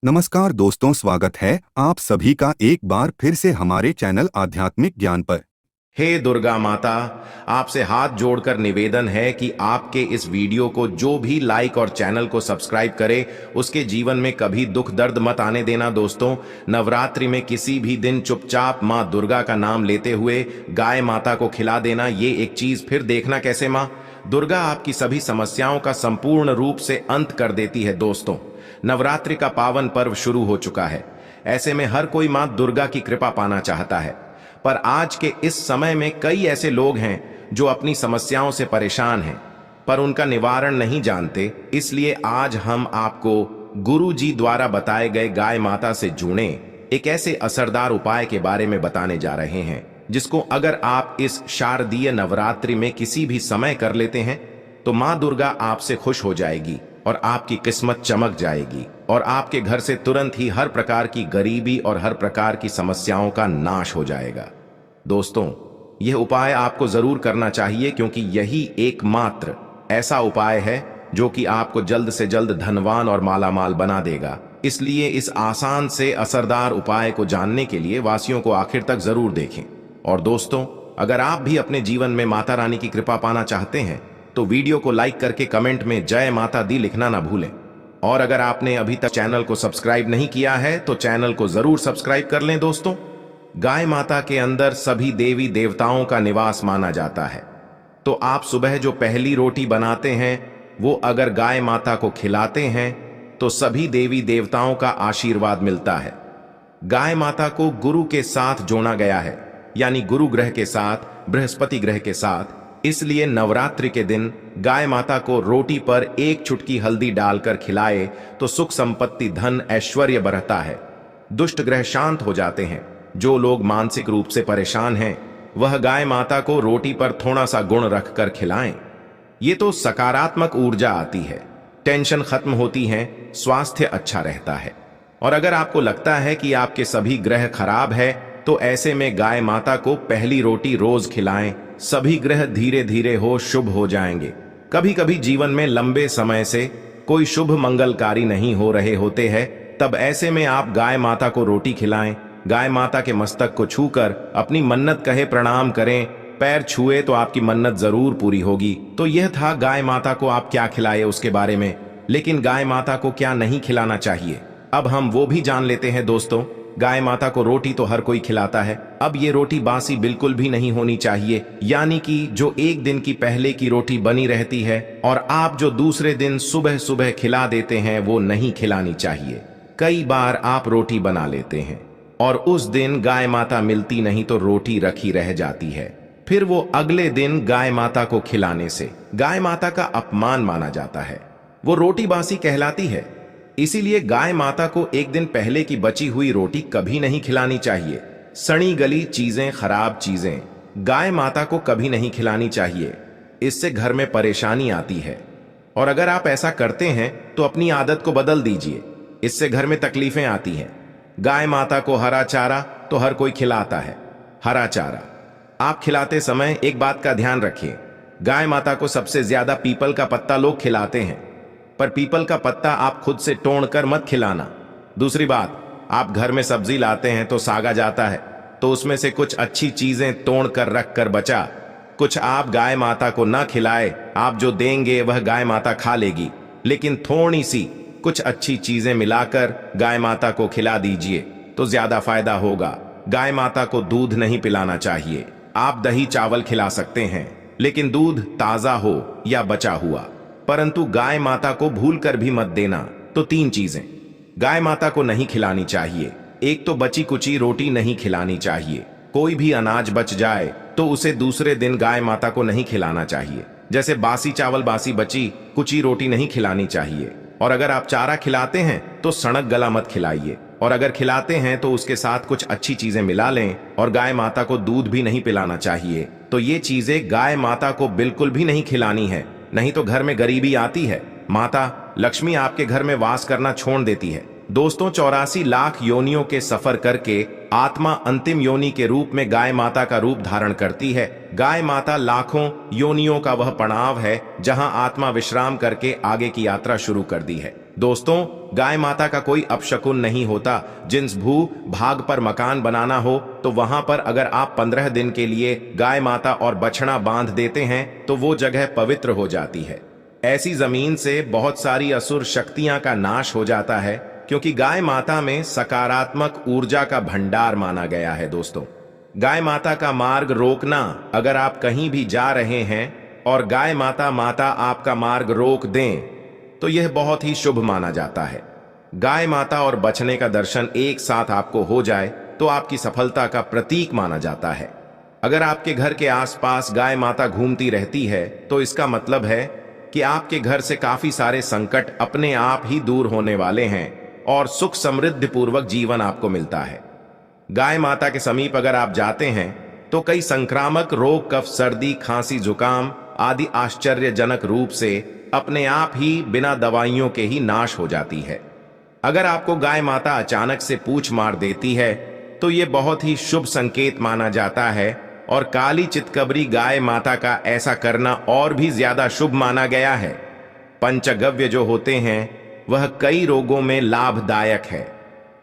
नमस्कार दोस्तों, स्वागत है आप सभी का एक बार फिर से हमारे चैनल आध्यात्मिक ज्ञान पर। हे दुर्गा माता, आपसे हाथ जोड़कर निवेदन है कि आपके इस वीडियो को जो भी लाइक और चैनल को सब्सक्राइब करे उसके जीवन में कभी दुख दर्द मत आने देना। दोस्तों, नवरात्रि में किसी भी दिन चुपचाप माँ दुर्गा का नाम लेते हुए गाय माता को खिला देना, ये एक चीज फिर देखना कैसे माँ दुर्गा आपकी सभी समस्याओं का संपूर्ण रूप से अंत कर देती है। दोस्तों, नवरात्रि का पावन पर्व शुरू हो चुका है। ऐसे में हर कोई माँ दुर्गा की कृपा पाना चाहता है, पर आज के इस समय में कई ऐसे लोग हैं जो अपनी समस्याओं से परेशान हैं पर उनका निवारण नहीं जानते। इसलिए आज हम आपको गुरु जी द्वारा बताए गए गाय माता से जुड़े एक ऐसे असरदार उपाय के बारे में बताने जा रहे हैं, जिसको अगर आप इस शारदीय नवरात्रि में किसी भी समय कर लेते हैं तो माँ दुर्गा आपसे खुश हो जाएगी और आपकी किस्मत चमक जाएगी और आपके घर से तुरंत ही हर प्रकार की गरीबी और हर प्रकार की समस्याओं का नाश हो जाएगा। दोस्तों, यह उपाय आपको जरूर करना चाहिए, क्योंकि यही एकमात्र ऐसा उपाय है जो कि आपको जल्द से जल्द धनवान और मालामाल बना देगा। इसलिए इस आसान से असरदार उपाय को जानने के लिए वासियों को आखिर तक जरूर देखें। और दोस्तों, अगर आप भी अपने जीवन में माता रानी की कृपा पाना चाहते हैं तो वीडियो को लाइक करके कमेंट में जय माता दी लिखना ना भूलें। और अगर आपने अभी तक चैनल को सब्सक्राइब नहीं किया है तो चैनल को जरूर सब्सक्राइब कर लें। दोस्तों, गाय माता के अंदर सभी देवी देवताओं का निवास माना जाता है, तो आप सुबह जो पहली रोटी बनाते हैं वो अगर गाय माता को खिलाते हैं तो सभी देवी देवताओं का आशीर्वाद मिलता है। गाय माता को गुरु के साथ जोड़ा गया है, यानी गुरु ग्रह के साथ, बृहस्पति ग्रह के साथ। इसलिए नवरात्रि के दिन गाय माता को रोटी पर एक चुटकी हल्दी डालकर खिलाए तो सुख संपत्ति, धन, ऐश्वर्य बढ़ता है। दुष्ट ग्रह शांत हो जाते हैं। जो लोग मानसिक रूप से परेशान हैं वह गाय माता को रोटी पर थोड़ा सा गुण रखकर खिलाएं। ये तो सकारात्मक ऊर्जा आती है, टेंशन खत्म होती है, स्वास्थ्य अच्छा रहता है। और अगर आपको लगता है कि आपके सभी ग्रह खराब है तो ऐसे में गाय माता को पहली रोटी रोज खिलाएं। सभी ग्रह धीरे धीरे हो शुभ हो जाएंगे। कभी कभी जीवन में लंबे समय से कोई शुभ मंगलकारी नहीं हो रहे होते हैं, तब ऐसे में आप गाय माता को रोटी खिलाएं। गाय माता के मस्तक को छूकर अपनी मन्नत कहे, प्रणाम करें। पैर छुए तो आपकी मन्नत जरूर पूरी होगी। तो यह था गाय माता को आप क्या खिलाए उसके बारे में। लेकिन गाय माता को क्या नहीं खिलाना चाहिए, अब हम वो भी जान लेते हैं। दोस्तों, गाय माता को रोटी तो हर कोई खिलाता है। अब ये रोटी बासी बिल्कुल भी नहीं होनी चाहिए, यानी कि जो एक दिन की पहले की रोटी बनी रहती है और आप जो दूसरे दिन सुबह सुबह खिला देते हैं वो नहीं खिलानी चाहिए। कई बार आप रोटी बना लेते हैं और उस दिन गाय माता मिलती नहीं तो रोटी रखी रह जाती है। फिर वो अगले दिन गाय माता को खिलाने से गाय माता का अपमान माना जाता है, वो रोटी बासी कहलाती है। इसीलिए गाय माता को एक दिन पहले की बची हुई रोटी कभी नहीं खिलानी चाहिए। सड़ी गली चीजें, खराब चीजें गाय माता को कभी नहीं खिलानी चाहिए, इससे घर में परेशानी आती है। और अगर आप ऐसा करते हैं तो अपनी आदत को बदल दीजिए, इससे घर में तकलीफें आती हैं। गाय माता को हरा चारा तो हर कोई खिलाता है। हरा चारा आप खिलाते समय एक बात का ध्यान रखिए, गाय माता को सबसे ज्यादा पीपल का पत्ता लोग खिलाते हैं, पर पीपल का पत्ता आप खुद से तोड़कर मत खिलाना। दूसरी बात, आप घर में सब्जी लाते हैं तो सागा जाता है, तो उसमें से कुछ अच्छी चीजें तोड़कर रख कर बचा कुछ आप गाय माता को ना खिलाए। आप जो देंगे वह गाय माता खा लेगी, लेकिन थोड़ी सी कुछ अच्छी चीजें मिलाकर गाय माता को खिला दीजिए तो ज्यादा फायदा होगा। गाय माता को दूध नहीं पिलाना चाहिए। आप दही चावल खिला सकते हैं, लेकिन दूध ताजा हो या बचा हुआ। परंतु गाय माता को भूलकर भी मत देना। तो 3 चीजें गाय माता को नहीं खिलानी चाहिए। एक तो बची कुची रोटी नहीं खिलानी चाहिए। कोई भी अनाज बच जाए तो उसे दूसरे दिन गाय माता को नहीं खिलाना चाहिए। जैसे बासी चावल, बासी बची कुची रोटी नहीं खिलानी चाहिए। और अगर आप चारा खिलाते हैं तो सड़क गला मत खिलाइए। और अगर खिलाते हैं तो उसके साथ कुछ अच्छी चीजें मिला लें। और गाय माता को दूध भी नहीं पिलाना चाहिए। तो ये चीजें गाय माता को बिल्कुल भी नहीं खिलानी है, नहीं तो घर में गरीबी आती है। माता लक्ष्मी आपके घर में वास करना छोड़ देती है। दोस्तों, 84 लाख योनियों के सफर करके आत्मा अंतिम योनि के रूप में गाय माता का रूप धारण करती है। गाय माता लाखों योनियों का वह पड़ाव है जहां आत्मा विश्राम करके आगे की यात्रा शुरू कर दी है। दोस्तों, गाय माता का कोई अपशकुन नहीं होता। जिस भू भाग पर मकान बनाना हो तो वहां पर अगर आप 15 दिन के लिए गाय माता और बछड़ा बांध देते हैं तो वो जगह पवित्र हो जाती है। ऐसी जमीन से बहुत सारी असुर शक्तियां का नाश हो जाता है, क्योंकि गाय माता में सकारात्मक ऊर्जा का भंडार माना गया है। दोस्तों, गाय माता का मार्ग रोकना, अगर आप कहीं भी जा रहे हैं और गाय माता आपका मार्ग रोक दें तो यह बहुत ही शुभ माना जाता है। गाय माता और बछड़े का दर्शन एक साथ आपको हो जाए तो आपकी सफलता का प्रतीक माना जाता है। अगर आपके घर के आसपास गाय माता घूमती रहती है तो इसका मतलब है कि आपके घर से काफी सारे संकट अपने आप ही दूर होने वाले हैं और सुख समृद्धि पूर्वक जीवन आपको मिलता है। गाय माता के समीप अगर आप जाते हैं तो कई संक्रामक रोग, कफ, सर्दी, खांसी, जुकाम आदि आश्चर्यजनक रूप से अपने आप ही बिना दवाइयों के ही नाश हो जाती है। अगर आपको गाय माता अचानक से पूछ मार देती है तो यह बहुत ही शुभ संकेत माना जाता है और काली चितकबरी गाय माता का ऐसा करना और भी ज्यादा शुभ माना गया है। पंचगव्य जो होते हैं वह कई रोगों में लाभदायक है।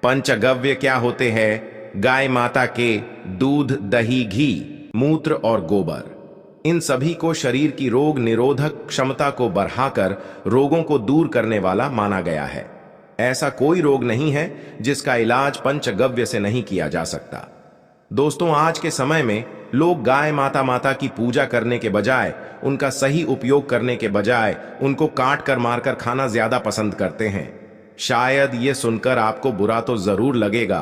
पंचगव्य क्या होते हैं? गाय माता के दूध, दही, घी, मूत्र और गोबर, इन सभी को शरीर की रोग निरोधक क्षमता को बढ़ाकर रोगों को दूर करने वाला माना गया है। ऐसा कोई रोग नहीं है जिसका इलाज पंचगव्य से नहीं किया जा सकता। दोस्तों, आज के समय में लोग गाय माता की पूजा करने के बजाय, उनका सही उपयोग करने के बजाय उनको काट कर मारकर खाना ज्यादा पसंद करते हैं। शायद ये सुनकर आपको बुरा तो जरूर लगेगा,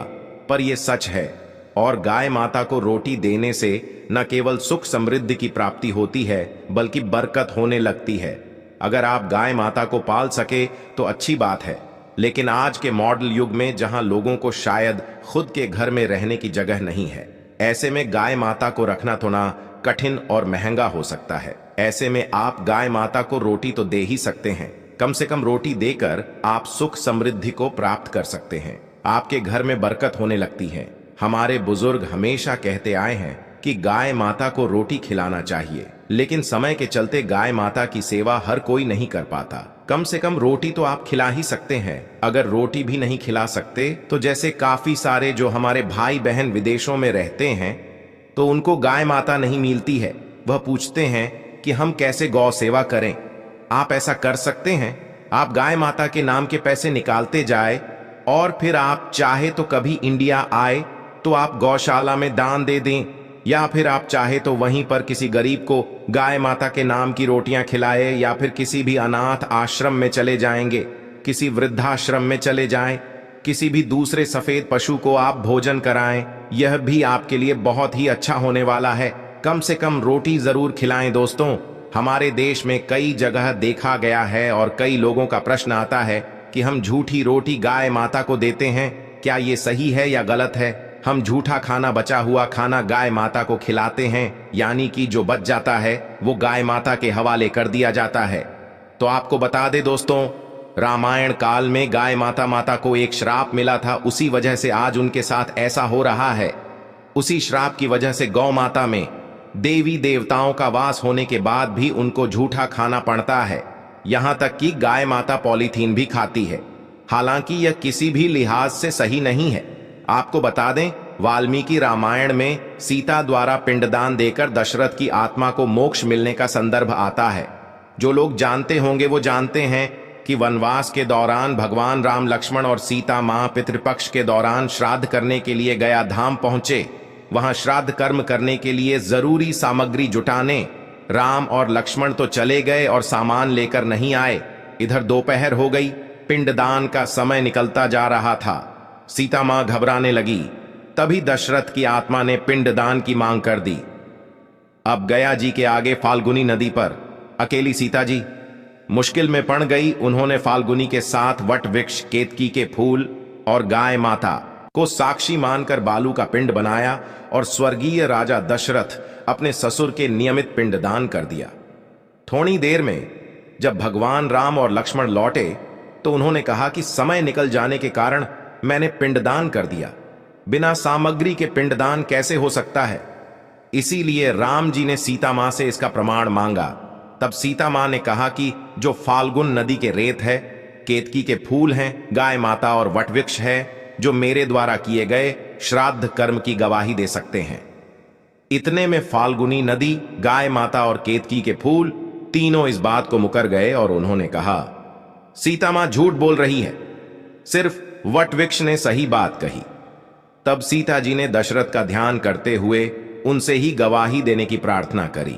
पर यह सच है। और गाय माता को रोटी देने से न केवल सुख समृद्धि की प्राप्ति होती है बल्कि बरकत होने लगती है। अगर आप गाय माता को पाल सके तो अच्छी बात है, लेकिन आज के मॉडल युग में जहां लोगों को शायद खुद के घर में रहने की जगह नहीं है, ऐसे में गाय माता को रखना थोड़ा कठिन और महंगा हो सकता है। ऐसे में आप गाय माता को रोटी तो दे ही सकते हैं। कम से कम रोटी देकर आप सुख समृद्धि को प्राप्त कर सकते हैं। आपके घर में बरकत होने लगती है। हमारे बुजुर्ग हमेशा कहते आए हैं कि गाय माता को रोटी खिलाना चाहिए, लेकिन समय के चलते गाय माता की सेवा हर कोई नहीं कर पाता। कम से कम रोटी तो आप खिला ही सकते हैं। अगर रोटी भी नहीं खिला सकते तो जैसे काफी सारे जो हमारे भाई बहन विदेशों में रहते हैं तो उनको गाय माता नहीं मिलती है, वह पूछते हैं कि हम कैसे गौ सेवा करें। आप ऐसा कर सकते हैं। आप गाय माता के नाम के पैसे निकालते जाए और फिर आप चाहे तो कभी इंडिया आए तो आप गौशाला में दान दे दें, या फिर आप चाहे तो वहीं पर किसी गरीब को गाय माता के नाम की रोटियां खिलाए, या फिर किसी भी अनाथ आश्रम में चले जाएंगे, किसी वृद्धाश्रम में चले जाएं, किसी भी दूसरे सफेद पशु को आप भोजन कराएं। यह भी आपके लिए बहुत ही अच्छा होने वाला है। कम से कम रोटी जरूर खिलाएं। दोस्तों, हमारे देश में कई जगह देखा गया है और कई लोगों का प्रश्न आता है कि हम झूठी रोटी गाय माता को देते हैं, क्या ये सही है या गलत है? हम झूठा खाना, बचा हुआ खाना गाय माता को खिलाते हैं, यानी कि जो बच जाता है वो गाय माता के हवाले कर दिया जाता है। तो आपको बता दे दोस्तों, रामायण काल में गाय माता को एक श्राप मिला था, उसी वजह से आज उनके साथ ऐसा हो रहा है। उसी श्राप की वजह से गौ माता में देवी देवताओं का वास होने के बाद भी उनको झूठा खाना पड़ता है। यहां तक कि गाय माता पॉलीथीन भी खाती है। हालांकि यह किसी भी लिहाज से सही नहीं है। आपको बता दें, वाल्मीकि रामायण में सीता द्वारा पिंडदान देकर दशरथ की आत्मा को मोक्ष मिलने का संदर्भ आता है। जो लोग जानते होंगे वो जानते हैं कि वनवास के दौरान भगवान राम, लक्ष्मण और सीता मां पितृपक्ष के दौरान श्राद्ध करने के लिए गया धाम पहुंचे। वहां श्राद्ध कर्म करने के लिए जरूरी सामग्री जुटाने राम और लक्ष्मण तो चले गए और सामान लेकर नहीं आए। इधर दोपहर हो गई, पिंडदान का समय निकलता जा रहा था। सीता मां घबराने लगी। तभी दशरथ की आत्मा ने पिंडदान की मांग कर दी। अब गया जी के आगे फाल्गुनी नदी पर अकेली सीता जी मुश्किल में पड़ गई। उन्होंने फाल्गुनी के साथ वट वृक्ष, केतकी के फूल और गाय माता को साक्षी मानकर बालू का पिंड बनाया और स्वर्गीय राजा दशरथ अपने ससुर के नियमित पिंडदान कर दिया। थोड़ी देर में जब भगवान राम और लक्ष्मण लौटे तो उन्होंने कहा कि समय निकल जाने के कारण मैंने पिंडदान कर दिया। बिना सामग्री के पिंडदान कैसे हो सकता है? इसीलिए राम जी ने सीता मां से इसका प्रमाण मांगा। तब सीता मां ने कहा कि जो फाल्गुन नदी के रेत है केतकी के फूल हैं, गाय माता और वटवृक्ष है जो मेरे द्वारा किए गए श्राद्ध कर्म की गवाही दे सकते हैं। इतने में फाल्गुनी नदी, गाय माता और केतकी के फूल तीनों इस बात को मुकर गए और उन्होंने कहा, सीता मां झूठ बोल रही है, सिर्फ वटवृक्ष ने सही बात कही। तब सीता जी ने दशरथ का ध्यान करते हुए उनसे ही गवाही देने की प्रार्थना करी।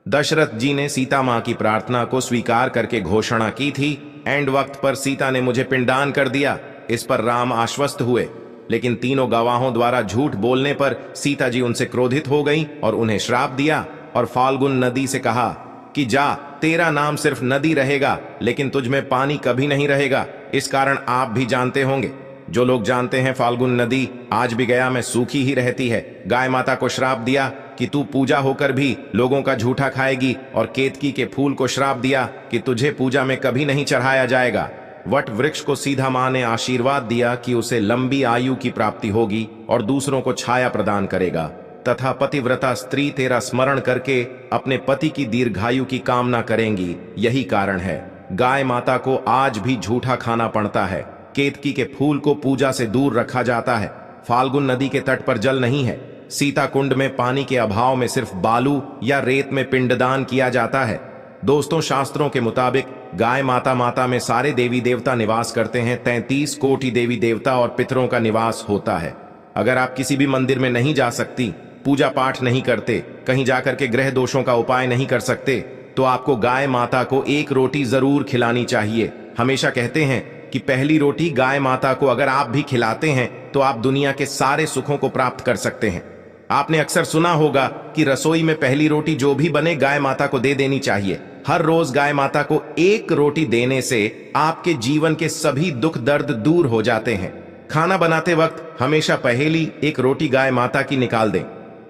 दशरथ जी ने सीता मां की प्रार्थना को स्वीकार करके घोषणा की थी, एंड वक्त पर सीता ने मुझे पिंडदान कर दिया। इस पर राम आश्वस्त हुए, लेकिन तीनों गवाहों द्वारा झूठ बोलने पर सीता जी उनसे क्रोधित हो गईं और उन्हें श्राप दिया और फाल्गुन नदी से कहा कि जा, तेरा नाम सिर्फ नदी रहेगा, लेकिन तुझ में पानी कभी नहीं रहेगा। इस कारण आप भी जानते होंगे। जो लोग जानते हैं, फाल्गुन नदी आज भी गया में सूखी ही रहती है। गाय माता को श्राप दिया कि तू पूजा होकर भी लोगों का झूठा खाएगी, और केतकी के फूल को श्राप दिया कि तुझे पूजा में कभी नहीं चढ़ाया जाएगा। वट वृक्ष को सीधा मां ने आशीर्वाद दिया कि उसे लंबी आयु की प्राप्ति होगी और दूसरों को छाया प्रदान करेगा, तथा पतिव्रता स्त्री तेरा स्मरण करके अपने पति की दीर्घायु की कामना करेंगी। यही कारण है गाय माता को आज भी झूठा खाना पड़ता है। केतकी के फूल को पूजा से दूर रखा जाता है। फाल्गुन नदी के तट पर जल नहीं है। सीता कुंड में पानी के अभाव में सिर्फ बालू या रेत में पिंडदान किया जाता है। दोस्तों, शास्त्रों के मुताबिक गाय माता में सारे देवी देवता निवास करते हैं। 33 कोटि देवी देवता और पितरों का निवास होता है। अगर आप किसी भी मंदिर में नहीं जा सकती, पूजा पाठ नहीं करते, कहीं जाकर के ग्रह दोषों का उपाय नहीं कर सकते, तो आपको गाय माता को एक रोटी जरूर खिलानी चाहिए। हमेशा कहते हैं कि पहली रोटी गाय माता को अगर आप भी खिलाते हैं तो आप दुनिया के सारे सुखों को प्राप्त कर सकते हैं। आपने अक्सर सुना होगा कि रसोई में पहली रोटी जो भी बने गाय माता को दे देनी चाहिए। हर रोज गाय माता को एक रोटी देने से आपके जीवन के सभी दुख दर्द दूर हो जाते हैं। खाना बनाते वक्त हमेशा पहली एक रोटी गाय माता की निकाल दें।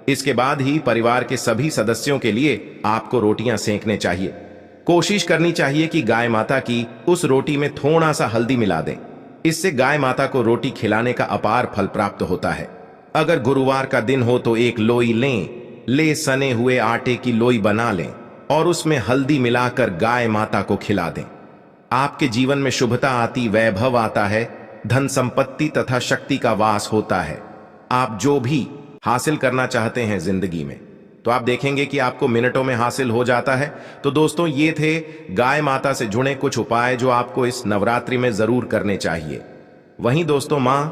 इसके बाद ही परिवार के सभी सदस्यों के लिए आपको रोटियां सेंकने चाहिए। कोशिश करनी चाहिए कि गाय माता की उस रोटी में थोड़ा सा हल्दी मिला दें। इससे गाय माता को रोटी खिलाने का अपार फल प्राप्त होता है। अगर गुरुवार का दिन हो तो एक लोई ले सने हुए आटे की लोई बना लें और उसमें हल्दी मिलाकर गाय माता को खिला दें। आपके जीवन में शुभता आती, वैभव आता है, धन संपत्ति तथा शक्ति का वास होता है। आप जो भी हासिल करना चाहते हैं जिंदगी में, तो आप देखेंगे कि आपको मिनटों में हासिल हो जाता है। तो दोस्तों, ये थे गाय माता से जुड़े कुछ उपाय जो आपको इस नवरात्रि में जरूर करने चाहिए। वहीं दोस्तों, मां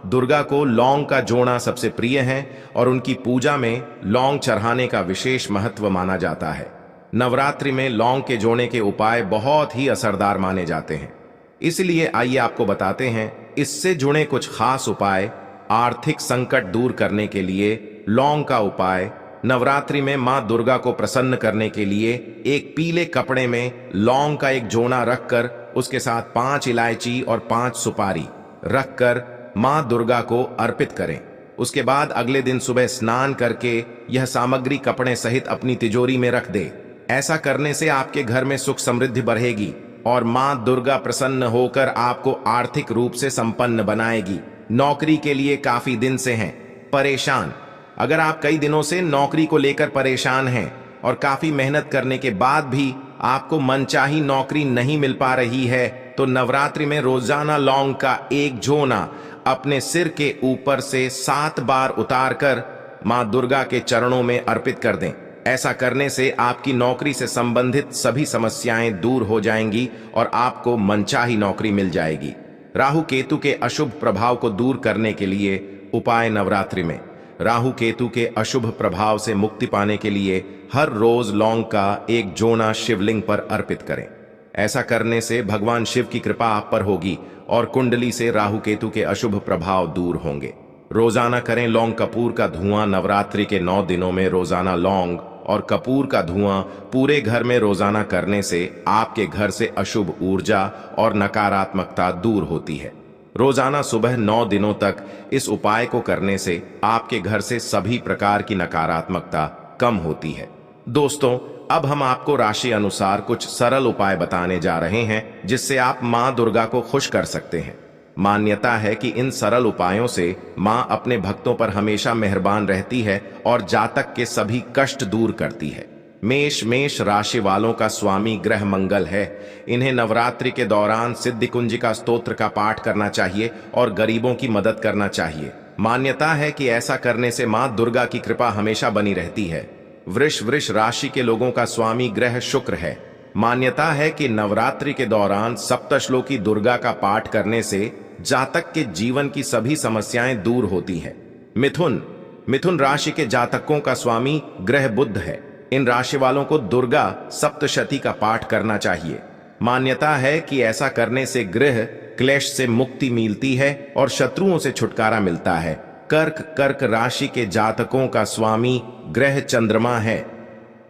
दुर्गा को लौंग का जोड़ा सबसे प्रिय है और उनकी पूजा में लौंग चढ़ाने का विशेष महत्व माना जाता है। नवरात्रि में लौंग के जोड़े के उपाय बहुत ही असरदार माने जाते हैं। इसलिए आइए आपको बताते हैं इससे जुड़े कुछ खास उपाय। आर्थिक संकट दूर करने के लिए लौंग का उपाय। नवरात्रि में मां दुर्गा को प्रसन्न करने के लिए एक पीले कपड़े में लौंग का एक जोड़ा रखकर उसके साथ 5 इलायची और 5 सुपारी रखकर मां दुर्गा को अर्पित करें। उसके बाद अगले दिन सुबह स्नान करके यह सामग्री कपड़े सहित अपनी तिजोरी में रख दे। ऐसा करने से आपके घर में सुख समृद्धि बढ़ेगी और मां दुर्गा प्रसन्न होकर आपको आर्थिक रूप से संपन्न बनाएगी। नौकरी के लिए काफी दिन से हैं परेशान। अगर आप कई दिनों से नौकरी को लेकर परेशान हैं और काफी मेहनत करने के बाद भी आपको मनचाही नौकरी नहीं मिल पा रही है, तो नवरात्रि में रोजाना लौंग का एक जोना अपने सिर के ऊपर से 7 बार उतारकर मां दुर्गा के चरणों में अर्पित कर दें। ऐसा करने से आपकी नौकरी से संबंधित सभी समस्याएं दूर हो जाएंगी और आपको मनचाही नौकरी मिल जाएगी। राहु केतु के अशुभ प्रभाव को दूर करने के लिए उपाय। नवरात्रि में राहु केतु के अशुभ प्रभाव से मुक्ति पाने के लिए हर रोज लौंग का एक जोना शिवलिंग पर अर्पित करें। ऐसा करने से भगवान शिव की कृपा आप पर होगी और कुंडली से राहु केतु के अशुभ प्रभाव दूर होंगे। रोजाना करें लौंग कपूर का धुआं। नवरात्रि के 9 दिनों में रोजाना लौंग और कपूर का धुआं पूरे घर में रोजाना करने से आपके घर से अशुभ ऊर्जा और नकारात्मकता दूर होती है। रोजाना सुबह 9 दिनों तक इस उपाय को करने से आपके घर से सभी प्रकार की नकारात्मकता कम होती है। दोस्तों, अब हम आपको राशि अनुसार कुछ सरल उपाय बताने जा रहे हैं जिससे आप मां दुर्गा को खुश कर सकते हैं। मान्यता है कि इन सरल उपायों से मां अपने भक्तों पर हमेशा मेहरबान रहती है और जातक के सभी कष्ट दूर करती है। मेष राशि वालों का स्वामी ग्रह मंगल है। इन्हें नवरात्रि के दौरान सिद्धि कुंजिका स्तोत्र का पाठ करना चाहिए और गरीबों की मदद करना चाहिए। मान्यता है कि ऐसा करने से मां दुर्गा की कृपा हमेशा बनी रहती है। वृष राशि के लोगों का स्वामी ग्रह शुक्र है। मान्यता है कि नवरात्रि के दौरान सप्तश्लोकी दुर्गा का पाठ करने से जातक के जीवन की सभी समस्याएं दूर होती है। मिथुन राशि के जातकों का स्वामी ग्रह बुध है। इन राशि वालों को दुर्गा सप्तशती का पाठ करना चाहिए। मान्यता है कि ऐसा करने से गृह क्लेश से मुक्ति मिलती है और शत्रुओं से छुटकारा मिलता है। कर्क राशि के जातकों का स्वामी ग्रह चंद्रमा है।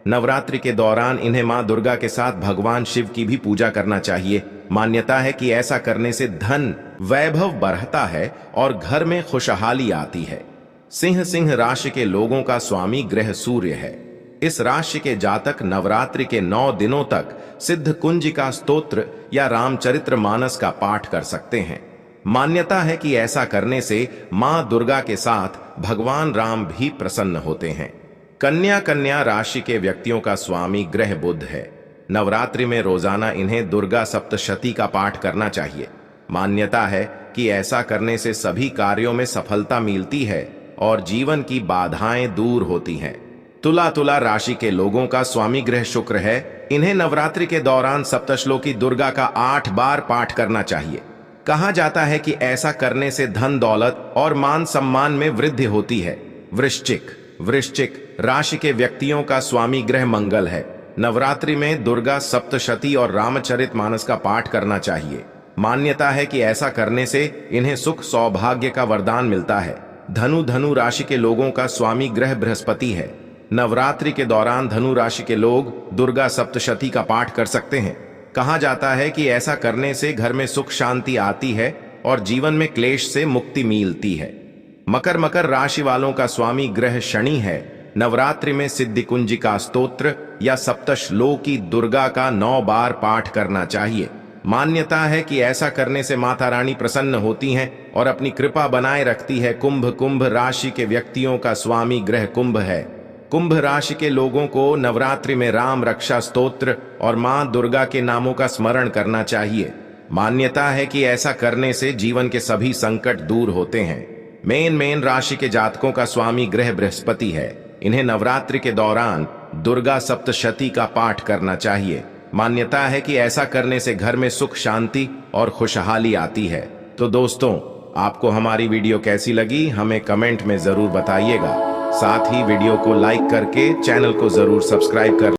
नवरात्रि के दौरान इन्हें मां दुर्गा के साथ भगवान शिव की भी पूजा करना चाहिए। मान्यता है कि ऐसा करने से धन वैभव बढ़ता है और घर में खुशहाली आती है। सिंह राशि के लोगों का स्वामी ग्रह सूर्य है। इस राशि के जातक नवरात्रि के 9 दिनों तक सिद्ध कुंजिका स्तोत्र या रामचरित्र मानस का पाठ कर सकते हैं। मान्यता है कि ऐसा करने से मां दुर्गा के साथ भगवान राम भी प्रसन्न होते हैं। कन्या राशि के व्यक्तियों का स्वामी ग्रह बुध है। नवरात्रि में रोजाना इन्हें दुर्गा सप्तशती का पाठ करना चाहिए। मान्यता है कि ऐसा करने से सभी कार्यों में सफलता मिलती है और जीवन की बाधाएं दूर होती हैं। तुला राशि के लोगों का स्वामी ग्रह शुक्र है। इन्हें नवरात्रि के दौरान सप्तश्लोकी दुर्गा का 8 बार पाठ करना चाहिए। कहा जाता है कि ऐसा करने से धन दौलत और मान सम्मान में वृद्धि होती है। वृश्चिक राशि के व्यक्तियों का स्वामी ग्रह मंगल है। नवरात्रि में दुर्गा सप्तशती और रामचरित मानस का पाठ करना चाहिए। मान्यता है कि ऐसा करने से इन्हें सुख सौभाग्य का वरदान मिलता है। धनु राशि के लोगों का स्वामी ग्रह बृहस्पति है। नवरात्रि के दौरान धनु राशि के लोग दुर्गा सप्तशती का पाठ कर सकते हैं। कहा जाता है कि ऐसा करने से घर में सुख शांति आती है और जीवन में क्लेश से मुक्ति मिलती है। मकर राशि वालों का स्वामी ग्रह शनि है। नवरात्रि में सिद्धि कुंजिका स्तोत्र या सप्तश्लोकी दुर्गा का 9 बार पाठ करना चाहिए। मान्यता है कि ऐसा करने से माता रानी प्रसन्न होती हैं और अपनी कृपा बनाए रखती है। कुंभ राशि के व्यक्तियों का स्वामी ग्रह कुंभ है। कुंभ राशि के लोगों को नवरात्रि में राम रक्षा स्तोत्र और मां दुर्गा के नामों का स्मरण करना चाहिए। मान्यता है कि ऐसा करने से जीवन के सभी संकट दूर होते हैं। मेन राशि के जातकों का स्वामी ग्रह बृहस्पति है। इन्हें नवरात्रि के दौरान दुर्गा सप्तशती का पाठ करना चाहिए। मान्यता है कि ऐसा करने से घर में सुख शांति और खुशहाली आती है। तो दोस्तों, आपको हमारी वीडियो कैसी लगी हमें कमेंट में जरूर बताइएगा। साथ ही वीडियो को लाइक करके चैनल को जरूर सब्सक्राइब कर